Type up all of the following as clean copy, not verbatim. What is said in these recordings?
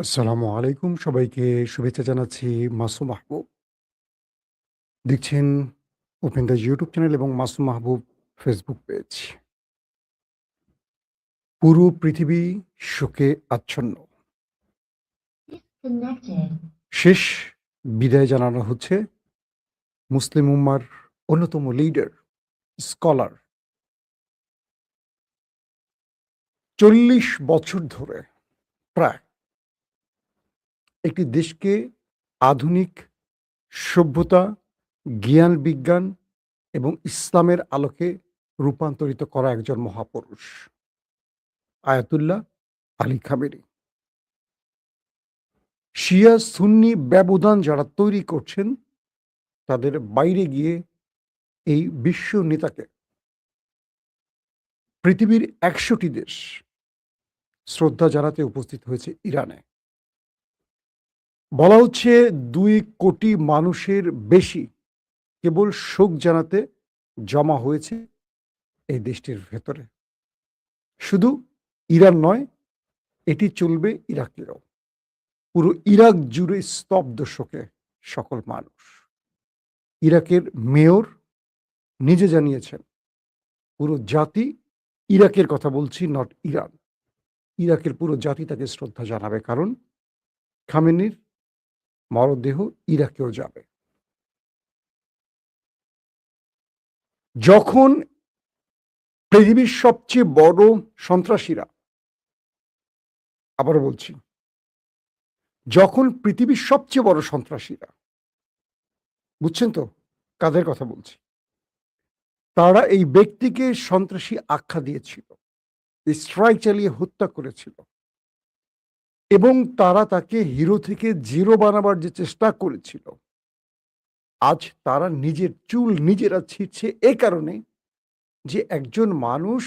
আসসালামু আলাইকুম। সবাইকে শুভেচ্ছা জানাচ্ছি। মাসুম মাহবুব। দেখছেন ওপেন দ্য ইউটিউব চ্যানেল এবং মাসুম মাহবুব ফেসবুক পেজ। পুরো পৃথিবী শোকে আচ্ছন্ন। Disconnected. শেষ বিদায় জানানো হচ্ছে মুসলিম উম্মার অন্যতম লিডার, স্কলার। ৪০ বছর ধরে প্রায় একটি দেশকে আধুনিক সভ্যতা, জ্ঞান বিজ্ঞান এবং ইসলামের আলোকে রূপান্তরিত করা একজন মহাপুরুষ। Ayatollah Ali Khamenei. শিয়া সুন্নি ব্যবধান যারা তৈরি করছেন তাদের বাইরে গিয়ে এই বিশ্ব নেতাকে পৃথিবীর ১০০টি দেশ শ্রদ্ধা জানাতে উপস্থিত হয়েছে ইরানে। বলা হচ্ছে ২ কোটি মানুষের বেশি কেবল শোক জানাতে জমা হয়েছে এই দেশটির ভেতরে। শুধু ইরান নয়, এটি চলবে ইরাকেও। পুরো ইরাক জুড়ে স্তব্ধ শোকে সকল মানুষ। ইরাকের মেয়র নিজে জানিয়েছেন পুরো জাতি, ইরাকের কথা বলছি, নট ইরান, ইরাকের পুরো জাতি তাকে শ্রদ্ধা জানাবে, কারণ খামেনির মরদেহ ইরাকেও যাবে। যখন পৃথিবীর সবচেয়ে বড় সন্ত্রাসীরা, আবারও বলছি, যখন পৃথিবীর সবচেয়ে বড় সন্ত্রাসীরা, বুঝছেন তো কাদের কথা বলছি, তারা এই ব্যক্তিকে সন্ত্রাসী আখ্যা দিয়েছিল, স্ট্রাইক চালিয়ে হত্যা করেছিল, এবং তারা তাকে হিরো থেকে জিরো বানাবার যে চেষ্টা করেছিল, আজ তারা নিজের চুল নিজেরা ছিঁড়ছে এ কারণে যে একজন মানুষ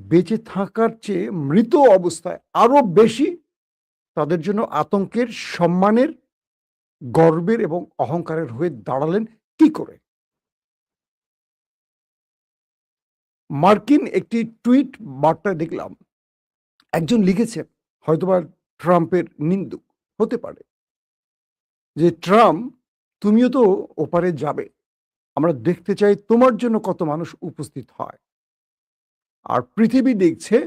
বেঁচে থাকার চেয়ে মৃত অবস্থায় আরো বেশি তাদের জন্য আতঙ্কের, সম্মানের, গর্বের এবং অহংকারের হয়ে দাঁড়ালেন কি করে। মার্কিন একটি টুইট বার্তায় দেখলাম একজন লিখেছেন, হয়তোবা ট্রাম্পের নিন্দুক হতে পারে, যে ট্রাম্প, তুমিও তো ওপারে যাবে, আমরা দেখতে চাই তোমার জন্য কত মানুষ উপস্থিত হয়। আর পৃথিবী দেখছে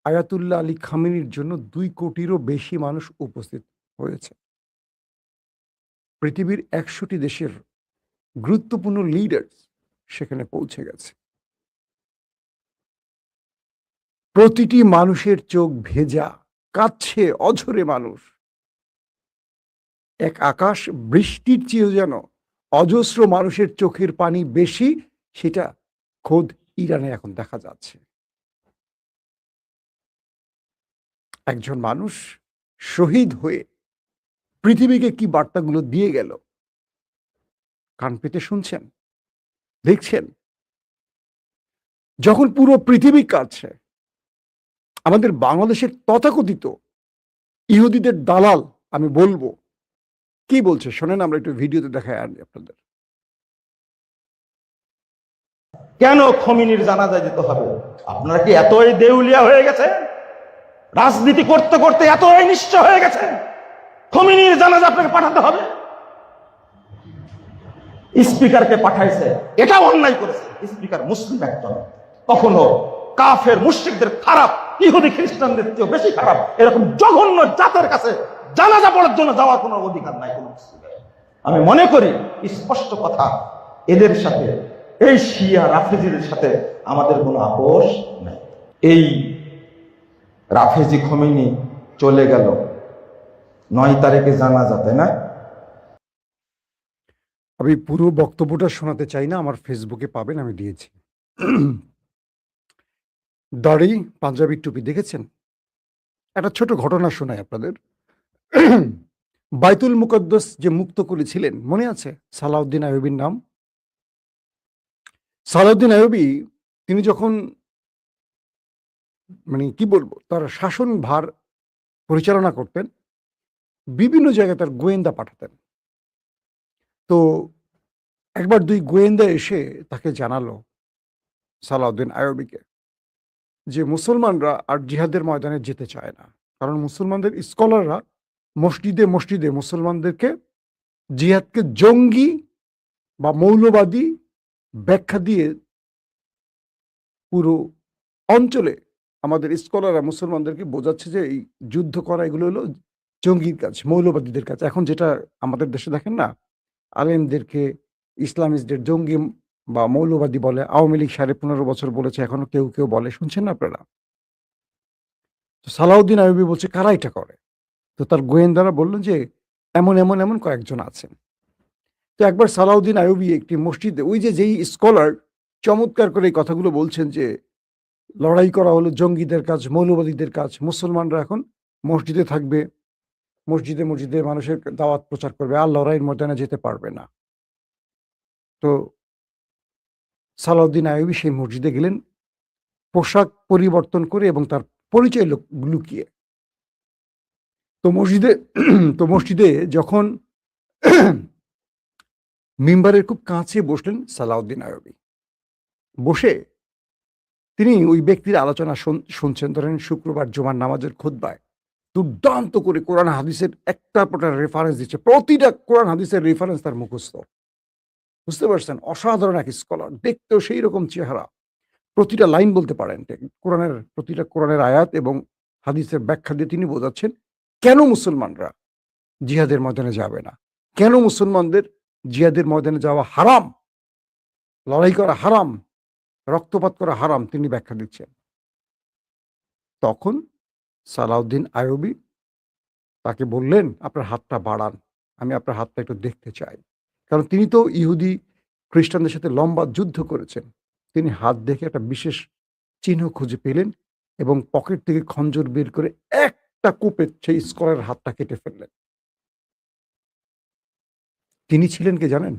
আয়াতুল্লাহ আলী খামেনির জন্য ২ কোটিরও বেশি মানুষ উপস্থিত হয়েছে। পৃথিবীর ১০০টি দেশের গুরুত্বপূর্ণ লিডার সেখানে পৌঁছে গেছে। প্রতিটি মানুষের চোখ ভেজা, কাঁদছে অঝরে মানুষ। এক আকাশ বৃষ্টির চেয়েও যেন অজস্র মানুষের চোখের পানি বেশি, সেটা খোদ ইরানে এখন দেখা যাচ্ছে। একজন মানুষ শহীদ হয়ে পৃথিবীকে কি বার্তাগুলো দিয়ে গেল, কান পেতে শুনছেন, দেখছেন। যখন পুরো পৃথিবী কাঁদছে, আমাদের বাংলাদেশের তথাকথিত ইহুদিদের দালাল, আমি বলবো কি বলছে শোনেন, আমরা একটু ভিডিওতে দেখাই আনি আপনাদের। কেন খমিনির জানাজা যেতে হবে? আপনারা কি এতই দেউলিয়া হয়ে গেছে? রাজনীতি করতে করতে এতই নিশ্চয় হয়ে গেছে খমিনির জানাজা আপনাকে পাঠাতে হবে? স্পিকারকে পাঠাইছে, এটাও অন্যায় করেছে। স্পিকার মুসলিম একজন, কখনো কাফের মুশরিকদের, খারাপ ইহুদি খ্রিস্টানদের চেয়ে বেশি খারাপ এরকম জঘন্য জাতের কাছে জানাজা পড়ার জন্য যাওয়ার কোনো অধিকার নাই কোনো মুসলিমের। আমি মনে করি স্পষ্ট কথা, এদের সাথে, এই শিয়া রাফেজিদের সাথে আমাদের কোনো আপোষ নাই। এই রাফেজি খমেনি চলে গেল 9 তারিখে জানাজা, তাই না? আমি পুরো বক্তব্যটা শোনাতে চাই না, আমার ফেসবুকে পাবেন, আমি দিয়েছি। দাড়ি, পাঞ্জাবি, টুপি, দেখেছেন? একটা ছোট ঘটনা শোনাই আপনাদের। বাইতুল মুকদ্দাস যে মুক্ত করেছিলেন, মনে আছে? সালাউদ্দিন আইয়ুবীর নাম। সালাউদ্দিন আইয়ুবী, তিনি যখন, মানে কি বলবো, তার শাসন ভার পরিচালনা করতেন, বিভিন্ন জায়গায় তার গোয়েন্দা পাঠাতেন। তো একবার 2 গোয়েন্দা এসে তাকে জানালো, সালাউদ্দিন আইয়ুবীকে, যে মুসলমানরা আর জিহাদের ময়দানে যেতে চায় না, কারণ মুসলমানদের স্কলাররা মসজিদে মসজিদে মুসলমানদেরকে জিহাদকে জঙ্গি বা মৌলবাদী ব্যাখ্যা দিয়ে পুরো অঞ্চলে আমাদের স্কলাররা মুসলমানদেরকে বোঝাচ্ছে যে এই যুদ্ধ করা এগুলো হলো জঙ্গির কাজ, মৌলবাদীদের কাজ। এখন যেটা আমাদের দেশে দেখেন না, আলেমদেরকে ইসলামিস্টদের জঙ্গি বা মৌলবাদী বলে। আওয়ামী লীগ 15.5 বছর বলেছে, এখনো কেউ কেউ বলে, শুনছেন না আপনারা? তো সালাউদ্দিন আইয়ুবী বলছে কারা এটা করে? তো তার গোয়েন্দারা বলল যে এমন এমন এমন কয়েকজন আছেন। তো একবার সালাউদ্দিন আইয়ুবী একটি মসজিদে, ওই যে যেই স্কলার চমৎকার করে এই কথাগুলো বলছেন যে লড়াই করা হলো জঙ্গিদের কাজ, মৌলবাদীদের কাজ, মুসলমানরা এখন মসজিদে থাকবে, মসজিদে মসজিদে মানুষের দাওয়াত প্রচার করবে, আর লড়াইয়ের ময়দানে যেতে পারবে না। তো সালাউদ্দিন আইয়ুবী সেই মসজিদে গেলেন পোশাক পরিবর্তন করে এবং তার পরিচয় লুকিয়ে। তো মসজিদে যখন মিম্বারের খুব কাছে বসলেন সালাউদ্দিন আইয়ুবী, বসে তিনি ওই ব্যক্তির আলোচনা শুনছেন। ধরেন শুক্রবার জুমার নামাজের খুতবায় দুর্দান্ত করে কোরআন হাদিসের একটার পর একটা রেফারেন্স দিচ্ছে, প্রতিটা কোরআন হাদিসের রেফারেন্স তার মুখস্থ। বুঝতে পারছেন? অসাধারণ এক স্কলার, দেখতেও সেই রকম চেহারা, প্রতিটা লাইন বলতে পারেন। প্রতিটা কোরআনের আয়াত এবং হাদিসের ব্যাখ্যা দিয়ে তিনি বোঝাচ্ছেন কেন মুসলমানরা জিহাদের ময়দানে যাবে না, কেন মুসলমানদের জিহাদের ময়দানে যাওয়া হারাম, লড়াই করা হারাম, রক্তপাত করা হারাম, তিনি ব্যাখ্যা দিচ্ছেন। তখন সালাউদ্দিন আইয়ুবী তাকে বললেন, আপনার হাতটা বাড়ান, আমি আপনার হাতটা একটু দেখতে চাই। কারণ তিনি তো ইহুদি খ্রিস্টানদের সাথে লম্বা যুদ্ধ করেছেন। তিনি হাত দেখে একটা বিশেষ চিহ্ন খুঁজে পেলেন এবং পকেট থেকে খঞ্জর বের করে একটা কোপে সেই স্কলারের হাতটা কেটে ফেললেন। তিনি ছিলেন কে জানেন?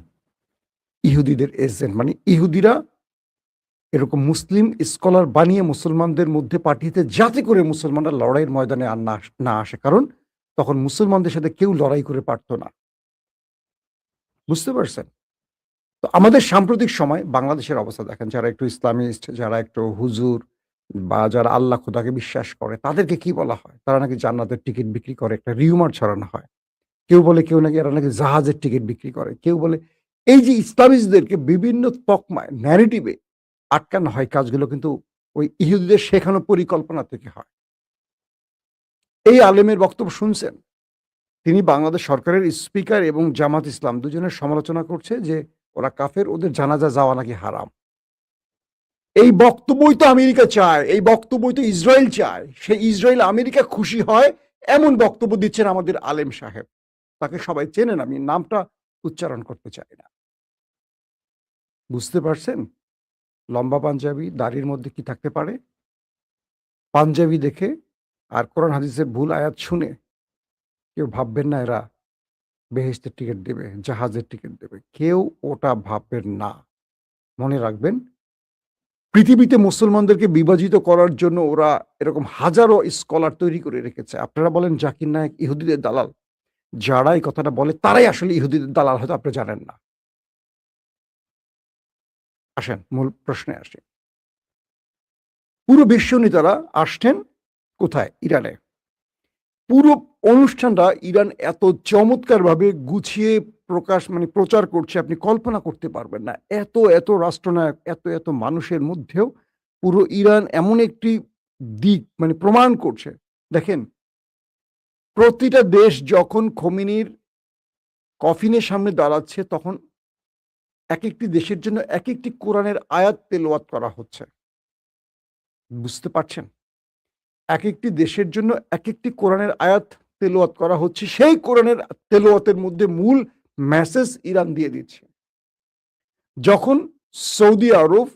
ইহুদিদের এজেন্ট। মানে ইহুদিরা এরকম মুসলিম স্কলার বানিয়ে মুসলমানদের মধ্যে পাঠিয়েছে যাতে করে মুসলমানরা লড়াইয়ের ময়দানে আর না আসে। কারণ তখন মুসলমানদের সাথে কেউ লড়াই করে পারত না। বুঝতে পারছেন? তো আমাদের সাম্প্রতিক সময় বাংলাদেশের অবস্থা দেখেন, যারা একটু ইসলামিস্ট, যারা একটু হুজুর বা যারা আল্লাহ খোদাকে বিশ্বাস করে, তাদেরকে কি বলা হয়? তারা নাকি জান্নাতের টিকিট বিক্রি করে, একটা রিউমার ছড়ানো হয়। কেউ বলে কেউ নাকি এরা নাকি জাহাজের টিকিট বিক্রি করে, কেউ বলে। এই যে ইসলামিস্টদেরকে বিভিন্ন তকমায় ন্যারেটিভে আটকানো হয়, কাজগুলো কিন্তু ওই ইহুদিদের শেখানো পরিকল্পনা থেকে হয়। এই আলেমের বক্তব্য শুনছেন? তিনি বাংলাদেশ সরকারের স্পিকার এবং জামাত ইসলাম দুজনের সমালোচনা করছে যে ওরা কাফের, ওদের জানাজা যাওয়া নাকি হারাম। এই বক্তব্যই তো আমেরিকা চায়, এই বক্তব্যই তো ইসরায়েল চায়। সেই ইসরায়েল আমেরিকা খুশি হয় এমন বক্তব্য দিচ্ছেন আমাদের আলেম সাহেব। তাকে সবাই চেনেন, আমি নামটা উচ্চারণ করতে চাই না। বুঝতে পারছেন? লম্বা পাঞ্জাবি, দাড়ির মধ্যে কি থাকতে পারে? পাঞ্জাবি দেখে আর কোরআন হাদিসের ভুল আয়াত শুনে কেউ ভাববেন না এরা বেহেশতের টিকিট দেবে, জাহাজের টিকিট দেবে। কেউ ওটা ভাববেন না। মনে রাখবেন, পৃথিবীতে মুসলমানদেরকে বিভাজিত করার জন্য ওরা এরকম হাজারো স্কলার তৈরি করে রেখেছে। আপনারা বলেন জাকির নায়েক ইহুদিদের দালাল, যারা এই কথাটা বলে তারাই আসলে ইহুদিদের দালাল, হয়তো আপনি জানেন না। আসেন মূল প্রশ্নে আসি। পুরো বিশ্ব নেতারা আসছেন কোথায়? ইরানে। পুরো অনুষ্ঠানটা ইরান এত চমৎকারভাবে গুছিয়ে প্রচার করছে, আপনি কল্পনা করতে পারবেন না। এত রাষ্ট্রনায়ক, এত মানুষের মধ্যেও পুরো ইরান এমন একটি দিক প্রমাণ করছে। দেখেন, প্রতিটা দেশ যখন খোমেনির কফিনের সামনে দাঁড়াচ্ছে, তখন এক একটি দেশের জন্য এক একটি কোরআনের আয়াত তেলাওয়াত করা হচ্ছে। বুঝতে পারছেন? এক একটি দেশের জন্য এক একটি কোরআনের আয়াত তেলাওয়াত করা হচ্ছে। সেই কোরআনের তেলাওয়াতের মধ্যে মূল মেসেজ ইরান দিয়ে দিচ্ছে। যখন সৌদি আরব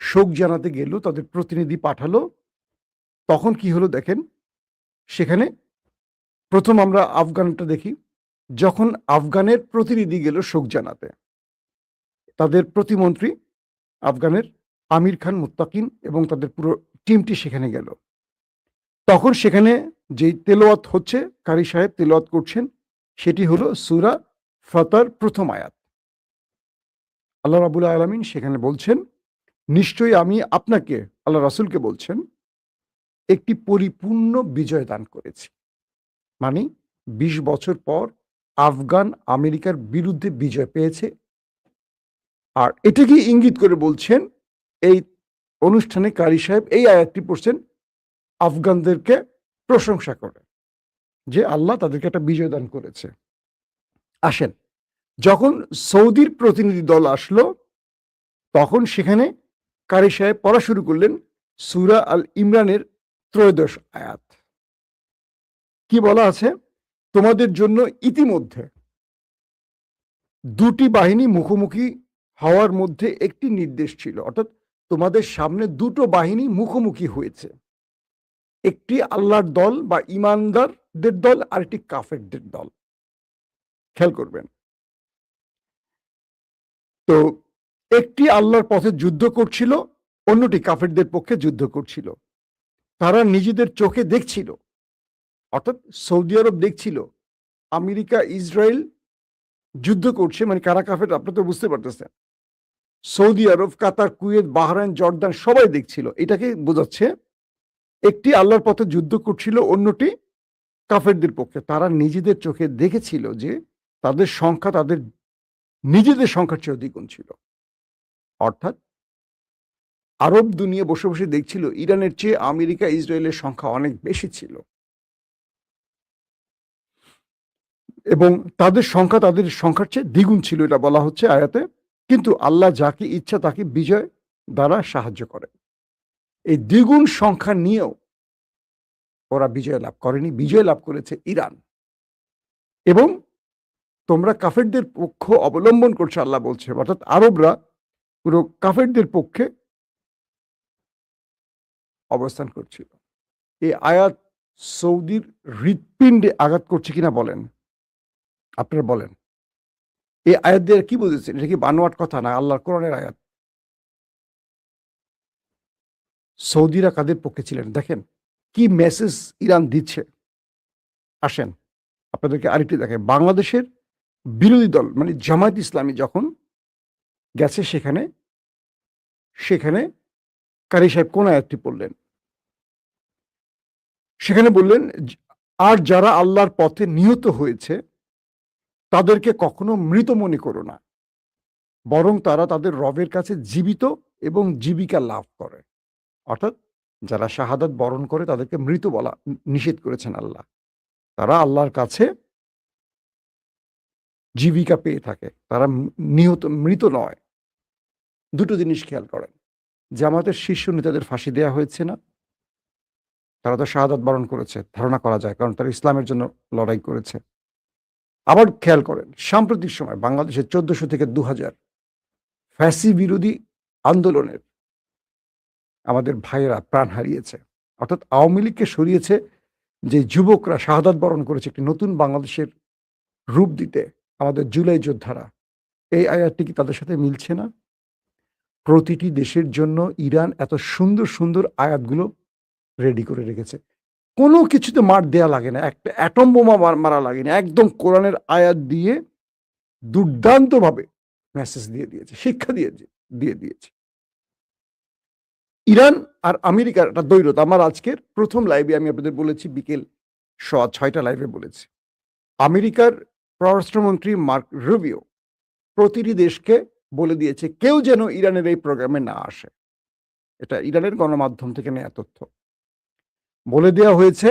শোক জানাতে গেল, তাদের প্রতিনিধি পাঠালো, তখন কি হলো দেখেন। সেখানে প্রথম আমরা আফগানটা দেখি। যখন আফগানের প্রতিনিধি গেল শোক জানাতে, তাদের প্রতিমন্ত্রী আফগানের আমির খান মুত্তাকিন এবং তাদের পুরো টিমটি সেখানে গেল। তখন সেখানে যেই তেলাওয়াত হচ্ছে, কারি সাহেব তেলাওয়াত করছেন, সেটি হলো সূরা ফাতার প্রথম আয়াত। আল্লাহ রাব্বুল আলামিন সেখানে বলছেন, নিশ্চয়ই আমি আপনাকে, আল্লাহ রাসূলকে বলছেন, একটি পরিপূর্ণ বিজয় দান করেছি। মানে ২০ বছর পর আফগান আমেরিকার বিরুদ্ধে বিজয় পেয়েছে। আর এটাকে ইঙ্গিত করে বলছেন এই অনুষ্ঠানে কারি সাহেব এই আয়াতটি পড়ছেন আফগানদেরকে প্রশংসা করে যে আল্লাহ তাদেরকে একটা বিজয় দান করেছে। আসেন, যখন সৌদির প্রতিনিধি দল আসলো তখন সেখানে কারি সাহেব পড়া শুরু করলেন সূরা আল ইমরানের ১৩ আয়াত। কি বলা আছে? তোমাদের জন্য ইতিমধ্যে দুটি বাহিনী মুখোমুখি হওয়ার মধ্যে একটি নির্দেশ ছিল, অর্থাৎ তোমাদের সামনে দুটো বাহিনী মুখোমুখি হয়েছে, একটি আল্লাহর দল বা ইমানদারদের দল আর একটি কাফেরদের দল। খেয়াল করবেন, তো একটি আল্লাহর পথে যুদ্ধ করছিল, অন্যটি কাফেরদের পক্ষে যুদ্ধ করছিল। তারা নিজেদের চোখে দেখছিল, অর্থাৎ সৌদি আরব দেখছিল আমেরিকা ইসরায়েল যুদ্ধ করছে, মানে কারা কাফের আপনারা তো বুঝতে পারতেছেন। সৌদি আরব, কাতার, কুয়েত, বাহরাইন, জর্দান সবাই দেখছিল। এটাকে বোঝাচ্ছে একটি আল্লাহর পথে যুদ্ধ করছিল, অন্যটি কাফেরদের পক্ষে। তারা নিজেদের চোখে দেখেছিল যে তাদের সংখ্যা তাদের নিজেদের সংখ্যার চেয়ে দ্বিগুণ ছিল। অর্থাৎ আরব দুনিয়া বসে বসে দেখছিল ইরানের চেয়ে আমেরিকা ইসরায়েলের সংখ্যা অনেক বেশি ছিল এবং তাদের সংখ্যার চেয়ে দ্বিগুণ ছিল, এটা বলা হচ্ছে আয়াতে। কিন্তু আল্লাহ যাকে ইচ্ছা তাকে বিজয় দ্বারা সাহায্য করে। এই দ্বিগুণ সংখ্যা নিয়েও ওরা বিজয় লাভ করেনি, বিজয় লাভ করেছে ইরান। এবং তোমরা কাফেরদের পক্ষ অবলম্বন করছো, আল্লাহ বলছে, অর্থাৎ আরবরা পুরো কাফেরদের পক্ষে অবস্থান করছিল। এই আয়াত সৌদির হৃৎপিণ্ডে আঘাত করছে কিনা বলেন, আপনারা বলেন। এই আয়াত দিয়ে কি বুঝেছেন? এটা কি বানোয়াট কথা না আল্লাহর কোরআনের আয়াত? সৌদিরা কাদের পক্ষে ছিলেন দেখেন কি মেসেজ ইরান দিচ্ছে। আসেন আপনাদেরকে আরেকটি দেখে, বাংলাদেশের বিরোধী দল মানে জামায়াত ইসলামী যখন গেছে সেখানে সেখানে কারি সাহেব কোন আয়াতটি পড়লেন? সেখানে বললেন, আর যারা আল্লাহর পথে নিহত হয়েছে তাদেরকে কখনো মৃত মনে করো না, বরং তারা তাদের রবের কাছে জীবিত এবং জীবিকা লাভ করে। অর্থাৎ যারা শাহাদাত বরণ করে তাদেরকে মৃত বলা নিষেধ করেছেন আল্লাহ। তারা আল্লাহর কাছে জীবিকা পেয়ে থাকে, তারা মৃত নয়। দুটো জিনিস খেয়াল করেন, জামাতের শীর্ষ নেতাদের ফাঁসি দেওয়া হয়েছে না? তারা তো শাহাদাত বরণ করেছে, ধারণা করা যায়, কারণ তারা ইসলামের জন্য লড়াই করেছে। আবার খেয়াল করেন, সাম্প্রতিক সময় বাংলাদেশে ১৪০০ থেকে ২০০০ ফ্যাসি বিরোধী আন্দোলনের আমাদের ভাইয়েরা প্রাণ হারিয়েছে। অর্থাৎ আওয়ামী লীগকে সরিয়েছে যে যুবকরা শাহাদাত বরণ করেছে একটি নতুন বাংলাদেশের রূপ দিতে, আমাদের জুলাই যোদ্ধারা। এই আয়াতটি কি তাদের সাথে মিলছে না? প্রতিটি দেশের জন্য ইরান এত সুন্দর সুন্দর আয়াতগুলো রেডি করে রেখেছে। কোনো কিছুতে মার দেয়া লাগে না, একটা অ্যাটম বোমা মারা লাগে না, একদম কোরআনের আয়াত দিয়ে দুর্দান্তভাবে মেসেজ দিয়ে দিয়েছে, শিক্ষা দিয়ে দিয়েছে। ইরান আর আমেরিকার একটা দ্বৈরথ। আমার আজকের প্রথম লাইভে আমি আপনাদের বলেছি, বিকেল 6:30 লাইভে বলেছি, আমেরিকার পররাষ্ট্রমন্ত্রী মার্ক রুবিও প্রতিটি দেশকে বলে দিয়েছে কেউ যেন ইরানের এই প্রোগ্রামে না আসে। এটা ইরানের গণমাধ্যম থেকে নেওয়া তথ্য। বলে দেওয়া হয়েছে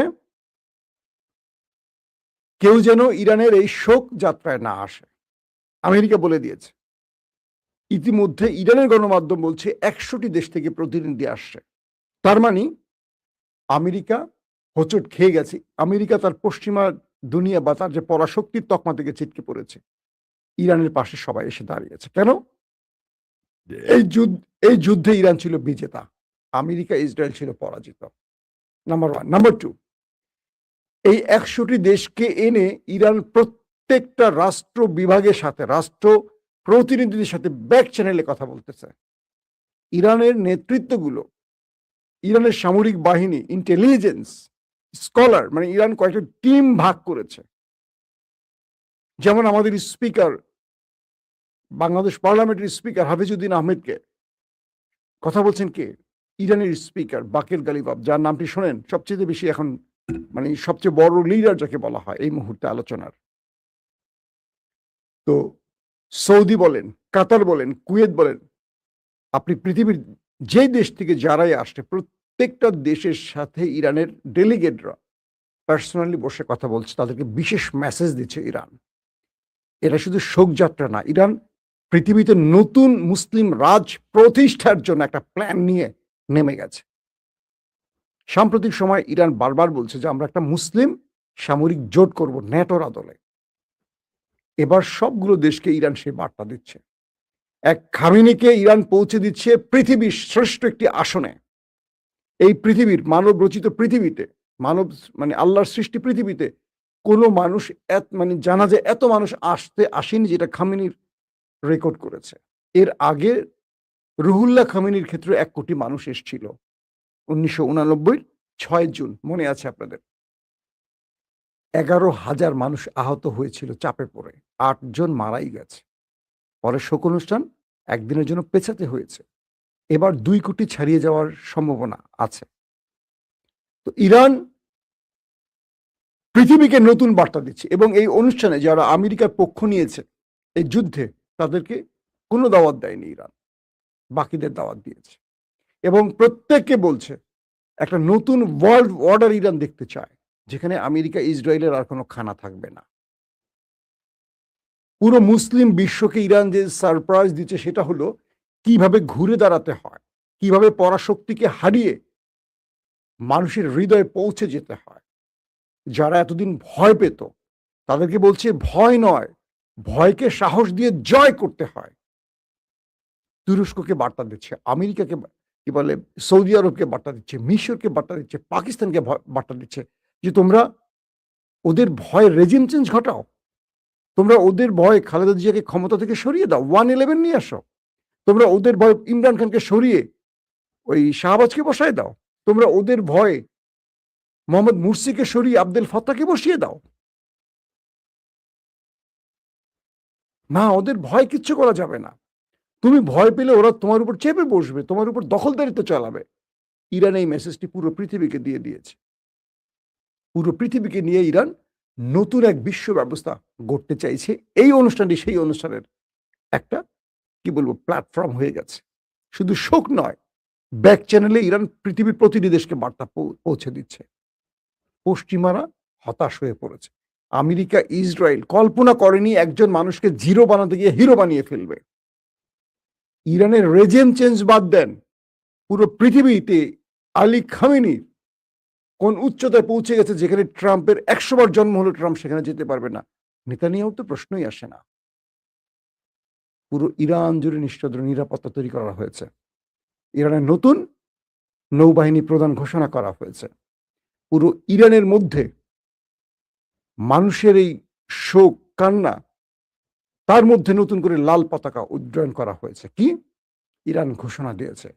কেউ যেন ইরানের এই শোক যাত্রায় না আসে, আমেরিকা বলে দিয়েছে। ইতিমধ্যে ইরানের গণমাধ্যম বলছে ১০০টি দেশ থেকে প্রতিনিধি আসছে। তার মানে আমেরিকা হোঁচট খেয়ে গেছে। আমেরিকা তার পশ্চিমা দুনিয়া বা তার যে পরাশক্তির তকমা থেকে ছিটকে পড়েছে। ইরানের পাশে সবাই এসে দাঁড়িয়েছে। কেন? এই যুদ্ধে ইরান ছিল বিজেতা, আমেরিকা ইসরায়েল ছিল পরাজিত। নাম্বার 1। নাম্বার 2, এই ১০০টি দেশকে এনে ইরান প্রত্যেকটা রাষ্ট্র বিভাগের সাথে, রাষ্ট্র প্রতিনিধিদের সাথে ব্যাক চ্যানেলে কথা বলতেছে। ইরানের নেতৃত্বগুলো, ইরানের সামরিক বাহিনী, ইন্টেলিজেন্স, স্কলার, মানে ইরান কয়েকটা টিম ভাগ করেছে। যেমন আমাদের স্পিকার, বাংলাদেশ পার্লামেন্টের স্পিকার হাফিজউদ্দিন আহমেদকে কথা বলছেন কে? ইরানের স্পিকার বাকের গালিবাফ, যার নামটি শোনেন সবচেয়ে বেশি এখন, মানে সবচেয়ে বড় লিডার যাকে বলা হয় এই মুহূর্তে আলোচনার। তো সৌদি বলেন, কাতার বলেন, কুয়েত বলেন, আপনি পৃথিবীর যে দেশ থেকে যারাই আসছে প্রত্যেকটা দেশের সাথে ইরানের ডেলিগেটরা পার্সোনালি বসে কথা বলছে, তাদেরকে বিশেষ মেসেজ দিচ্ছে ইরান। এটা শুধু শোকযাত্রা না, ইরান পৃথিবীতে নতুন মুসলিম রাজ প্রতিষ্ঠার জন্য একটা প্ল্যান নিয়ে নেমে গেছে। সাম্প্রতিক সময় ইরান বারবার বলছে যে আমরা একটা মুসলিম সামরিক জোট করব ন্যাটোর আদলে। এবার সবগুলো দেশকে ইরান সেই বার্তা দিচ্ছে। এক খামেনিকে ইরান পৌঁছে দিচ্ছে পৃথিবীর শ্রেষ্ঠ একটি আসনে। এই পৃথিবীর মানব রচিত পৃথিবীতে, মানব মানে আল্লাহর সৃষ্টি পৃথিবীতে কোনো মানুষ মানে জানা যায় এত মানুষ আসেনি যেটা খামেনির রেকর্ড করেছে। এর আগে রুহুল্লাহ খামেনির ক্ষেত্রে 1 কোটি মানুষ এসেছিল 1989 6 জুন, মনে আছে আপনাদের। 11,000 মানুষ আহত হয়েছিল চাপে পড়ে, 8 জন মারাই গেছে। পরে শোক অনুষ্ঠান একদিনের জন্য পেছাতে হয়েছে। এবার 2 কোটি ছাড়িয়ে যাওয়ার সম্ভাবনা আছে। তো ইরান পৃথিবীকে নতুন বার্তা দিচ্ছে এবং এই অনুষ্ঠানে যারা আমেরিকার পক্ষ নিয়েছে এই যুদ্ধে তাদেরকে কোনো দাওয়াত দেয়নি ইরান, বাকিদের দাওয়াত দিয়েছে এবং প্রত্যেককে বলছে একটা নতুন ওয়ার্ল্ড অর্ডার ইরান দেখতে চায়, যেখানে আমেরিকা ইসরায়েলের আর কোনো খানা থাকবে না। পুরো মুসলিম বিশ্বকে ইরান যে সারপ্রাইজ দিচ্ছে সেটা হলো কিভাবে ঘুরে দাঁড়াতে হয়, কিভাবে পরাশক্তিকে হারিয়ে মানুষের হৃদয়ে পৌঁছে যেতে হয়। যারা এতদিন ভয় পেত তাদেরকে বলছে ভয় নয়, ভয়কে সাহস দিয়ে জয় করতে হয়। তুরস্ককে বার্তা দিচ্ছে, আমেরিকাকে কি বলে সৌদি আরবকে বার্তা দিচ্ছে, মিশরকে বার্তা দিচ্ছে, পাকিস্তানকে বার্তা দিচ্ছে যে তোমরা ওদের ভয় রেজিম চেঞ্জ ঘটাও, তোমরা ওদের ভয় খালেদা জিয়াকে ক্ষমতা থেকে সরিয়ে দাও, 111 নিয়ে আসো, তোমরা ওদের ভয় ইমরান খানকে সরিয়ে ওই শাহবাজকে বসায় দাও, তোমরা ওদের ভয় মোহাম্মদ মুরসিকে সরিয়ে আব্দুল ফাত্তাকে বসিয়ে দাও। না, ওদের ভয় কিচ্ছু করা যাবে না। তুমি ভয় পেলে ওরা তোমার উপর চেপে বসবে, তোমার উপর দখলদারিত্ব চালাবে। ইরান এই মেসেজটি পুরো পৃথিবীকে দিয়ে দিয়েছে। পুরো পৃথিবীকে নিয়ে ইরান নতুন এক বিশ্ব ব্যবস্থা গড়তে চাইছে। এই অনুষ্ঠানটি সেই অনুষ্ঠানের একটা কি বলবো প্ল্যাটফর্ম হয়ে গেছে। শুধু শোক নয়, ব্যাক চ্যানেলে ইরান পৃথিবীর প্রতিটি দেশকে বার্তা পৌঁছে দিচ্ছে। পশ্চিমারা হতাশ হয়ে পড়েছে। আমেরিকা ইসরায়েল কল্পনা করেনি একজন মানুষকে জিরো বানাতে গিয়ে হিরো বানিয়ে ফেলবে। ইরানের রেজিম চেঞ্জ বাদ দেন, পুরো পৃথিবীতে আলী খামেনি কোন উচ্চতায় পৌঁছে গেছে যেখানে ট্রাম্পের 100 বার জন্ম হলো ট্রাম্প সেখানে যেতে পারবে না। নেতানিয়াহুর তো প্রশ্নই আসে না। পুরো ইরান জুড়ে নিরাপত্তা তৈরি করা হয়েছে। ইরানের নতুন নৌবাহিনী প্রধান ঘোষণা করা হয়েছে। পুরো ইরানের মধ্যে মানুষের এই শোক কান্না, তার মধ্যে নতুন করে লাল পতাকা উড্ডয়ন করা হয়েছে। কি ইরান ঘোষণা দিয়েছে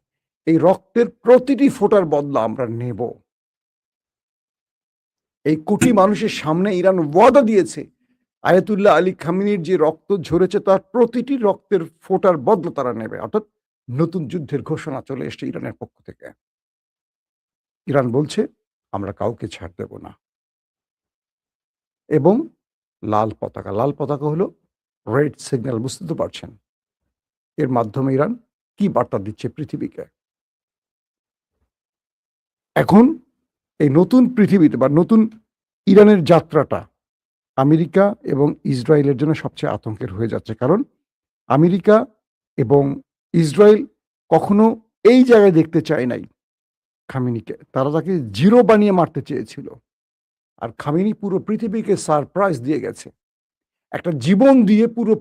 এই রক্তের প্রতিটি ফোঁটার বদলা আমরা নেব। এই কোটি মানুষের সামনে ইরান ওয়াদা দিয়েছে আয়াতুল্লাহ আলী খামেনির যে রক্ত ঝরেছে তার প্রতিটি রক্তের ফোঁটার বদলা তারা নেবে। অর্থাৎ নতুন যুদ্ধের ঘোষণা চলে এসেছে ইরানের পক্ষ থেকে। ইরান বলছে আমরা কাউকে ছাড় দেব না। এবং লাল পতাকা হলো রেড সিগন্যাল, বুঝতে তো পারছেন এর মাধ্যমে ইরান কি বার্তা দিচ্ছে পৃথিবীকে। এখন এই নতুন পৃথিবীতে বা নতুন ইরানের যাত্রাটা আমেরিকা এবং ইসরায়েলের জন্য সবচেয়ে আতঙ্কের হয়ে যাচ্ছে। কারণ আমেরিকা এবং ইসরায়েল কখনো এই জায়গায় দেখতে চায় নাই খামেনিকে, তারা তাকে জিরো বানিয়ে মারতে চেয়েছিল। আর খামেনি পুরো পৃথিবীকে সারপ্রাইজ দিয়ে গেছে, একটা জীবন দিয়ে পুরো